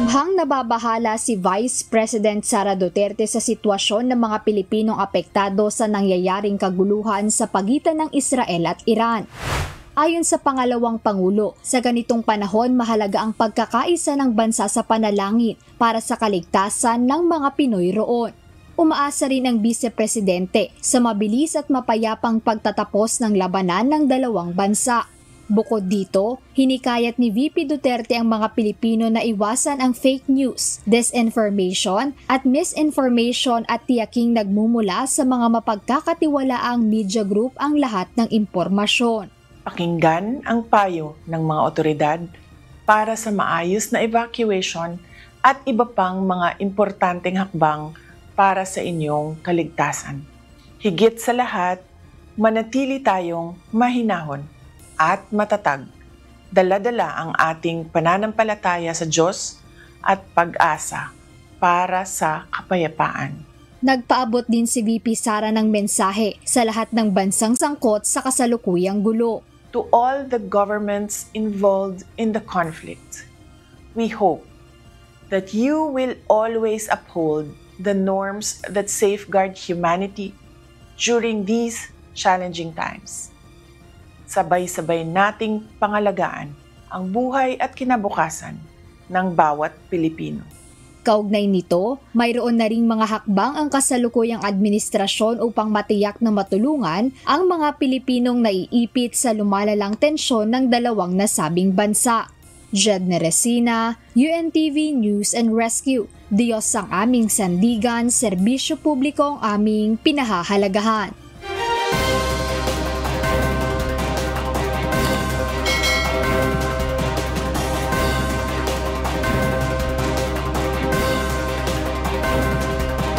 Lubhang nababahala si Vice President Sara Duterte sa sitwasyon ng mga Pilipinong apektado sa nangyayaring kaguluhan sa pagitan ng Israel at Iran. Ayon sa pangalawang Pangulo, sa ganitong panahon mahalaga ang pagkakaisa ng bansa sa panalangin para sa kaligtasan ng mga Pinoy roon. Umaasa rin ang Vice Presidente sa mabilis at mapayapang pagtatapos ng labanan ng dalawang bansa. Bukod dito, hinikayat ni VP Duterte ang mga Pilipino na iwasan ang fake news, disinformation at misinformation at tiyaking nagmumula sa mga mapagkakatiwalaang media group ang lahat ng impormasyon. Pakinggan ang payo ng mga otoridad para sa maayos na evacuation at iba pang mga importanteng hakbang para sa inyong kaligtasan. Higit sa lahat, manatili tayong mahinahon at matatag. Dala-dala ang ating pananampalataya sa Diyos at pag-asa para sa kapayapaan. Nagpaabot din si VP Sara ng mensahe sa lahat ng bansang sangkot sa kasalukuyang gulo. To all the governments involved in the conflict, we hope that you will always uphold the norms that safeguard humanity during these challenging times. Sabay-sabay nating pangalagaan ang buhay at kinabukasan ng bawat Pilipino. Kaugnay nito, mayroon na ring mga hakbang ang kasalukuyang administrasyon upang matiyak na matulungan ang mga Pilipinong naiipit sa lumalalang tensyon ng dalawang nasabing bansa. Jed Neresina, UNTV News and Rescue. Diyos ang aming sandigan, serbisyo publiko ang aming pinahahalagahan.